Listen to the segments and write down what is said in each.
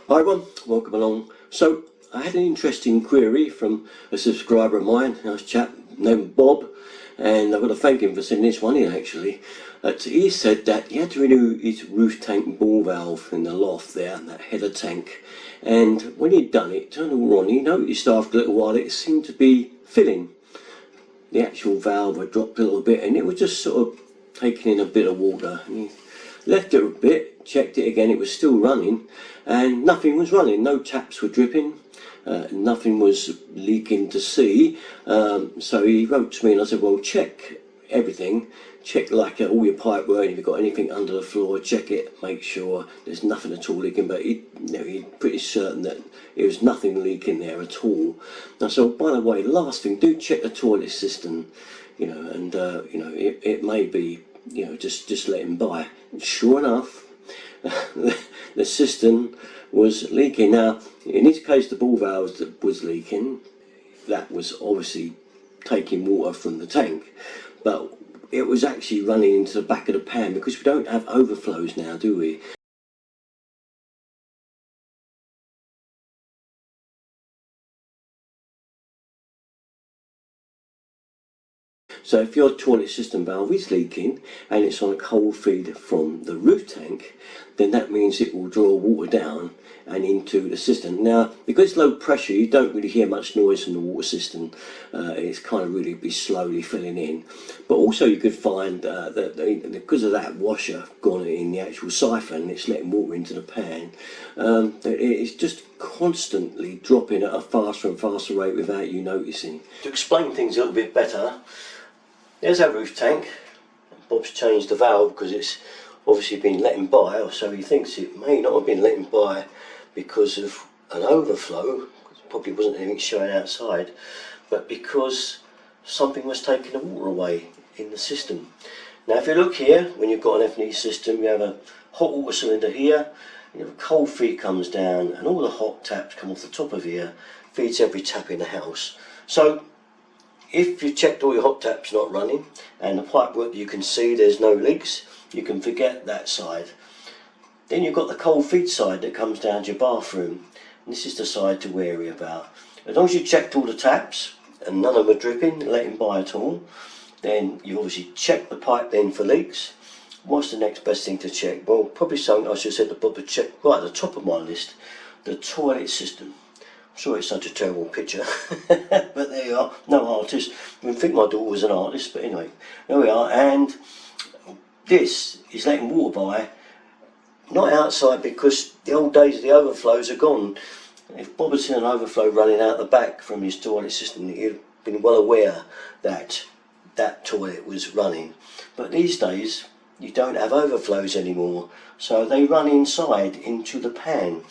Hi everyone, welcome along. So I had an interesting query from a subscriber of mine, a nice chap named Bob, and I've got to thank him for sending this one in actually. He said that he had to renew his roof tank ball valve in the loft there, that header tank, and when he'd done it, turned it all on, he noticed after a little while it seemed to be filling. The actual valve had dropped a little bit and it was just sort of taking in a bit of water. And he left it a bit, checked it again, it was still running and nothing was running, no taps were dripping, nothing was leaking to see. So he wrote to me and I said, well, check everything, check like all your pipe work, if you've got anything under the floor, check it, make sure there's nothing at all leaking. But he's pretty certain that there was nothing leaking there at all. Now, so by the way, last thing, do check the toilet system, and it may be, just let him by. Sure enough, the cistern was leaking. Now, in this case, the ball valve that was leaking, that was obviously taking water from the tank, but it was actually running into the back of the pan because we don't have overflows now, do we? So if your toilet system valve is leaking and it's on a cold feed from the roof tank, then that means it will draw water down and into the cistern. Now, because it's low pressure, you don't really hear much noise from the water cistern. It's kind of really be slowly filling in. But also you could find that because of that washer gone in the actual siphon, it's letting water into the pan, it's just constantly dropping at a faster and faster rate without you noticing. To explain things a little bit better, there's our roof tank. Bob's changed the valve because it's obviously been letting by, or so he thinks it may not have been letting by because of an overflow. Probably wasn't anything showing outside, but because something was taking the water away in the system. Now if you look here, when you've got an F&E system, you have a hot water cylinder here, and a cold feed comes down and all the hot taps come off the top of here, feeds every tap in the house. So if you checked all your hot taps not running and the pipe work you can see there's no leaks, you can forget that side. Then you've got the cold feed side that comes down to your bathroom, and this is the side to worry about. As long as you checked all the taps and none of them are dripping, letting by at all, then you obviously check the pipe then for leaks. What's the next best thing to check? Well, probably something I should have said to Bob to check right at the top of my list, the toilet system. Sorry it's such a terrible picture, but there you are, no artist. I think my daughter was an artist, but anyway, there we are. And this is letting water by, not outside, because the old days of the overflows are gone. If Bob had seen an overflow running out the back from his toilet system, he'd have been well aware that that toilet was running. But these days, you don't have overflows anymore, so they run inside into the pan.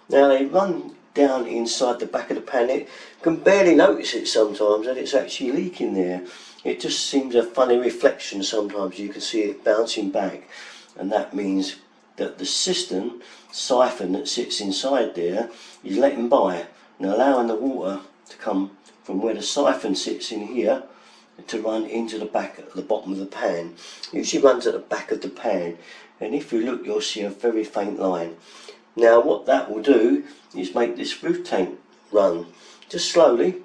Now they run down inside the back of the pan. It can barely notice it sometimes that it's actually leaking there. It just seems a funny reflection sometimes. You can see it bouncing back, and that means that the cistern siphon that sits inside there is letting by and allowing the water to come from where the siphon sits in here to run into the back at the bottom of the pan. It usually runs at the back of the pan, and if you look you'll see a very faint line. Now what that will do is make this roof tank run just slowly,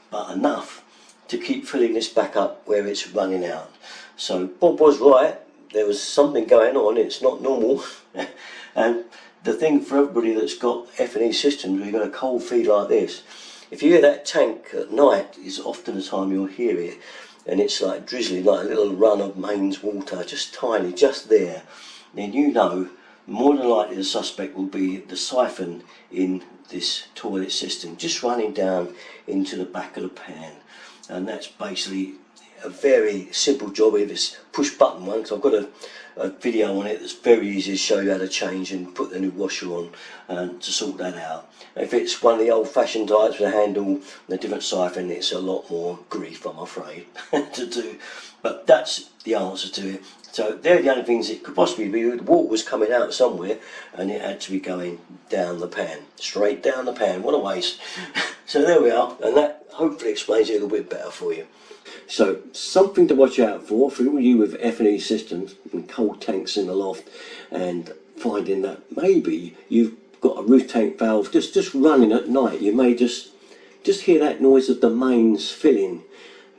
but enough to keep filling this back up where it's running out. So Bob was right, there was something going on, it's not normal. And the thing for everybody that's got F&E systems where you've got a cold feed like this, if you hear that tank at night is often the time you'll hear it, and it's like drizzling, like a little run of mains water, just tiny, just there, then you know more than likely the suspect will be the siphon in this toilet system, just running down into the back of the pan. And that's basically a very simple job. If it's push button one, because I've got a video on it that's very easy to show you how to change and put the new washer on to sort that out. If it's one of the old fashioned types with a handle and a different siphon, it's a lot more grief, I'm afraid, to do. But that's the answer to it. So they're the only things it could possibly be. The water was coming out somewhere and it had to be going down the pan, straight down the pan. What a waste. So there we are, and that hopefully explains it a little bit better for you. So something to watch out for all you with F&E systems and cold tanks in the loft, and finding that maybe you've got a roof tank valve just running at night, you may just hear that noise of the mains filling.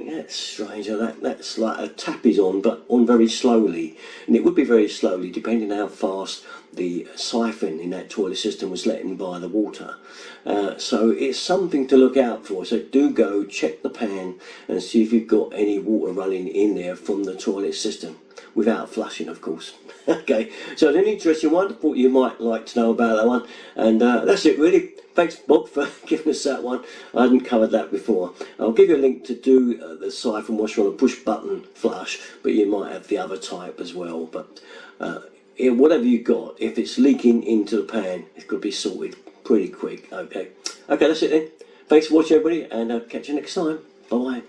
That's strange. That's like a tap is on, but on very slowly, and it would be very slowly depending how fast the siphon in that toilet system was letting by the water. So it's something to look out for. So do go check the pan and see if you've got any water running in there from the toilet system, without flushing, of course. Okay, so an interesting one. I thought you might like to know about that one, and that's it really. Thanks, Bob, for giving us that one. I hadn't covered that before. I'll give you a link to do the siphon washer on a push button flush, but you might have the other type as well. But whatever you got, if it's leaking into the pan, it could be sorted pretty quick. Okay, that's it then. Thanks for watching, everybody, and catch you next time. Bye bye.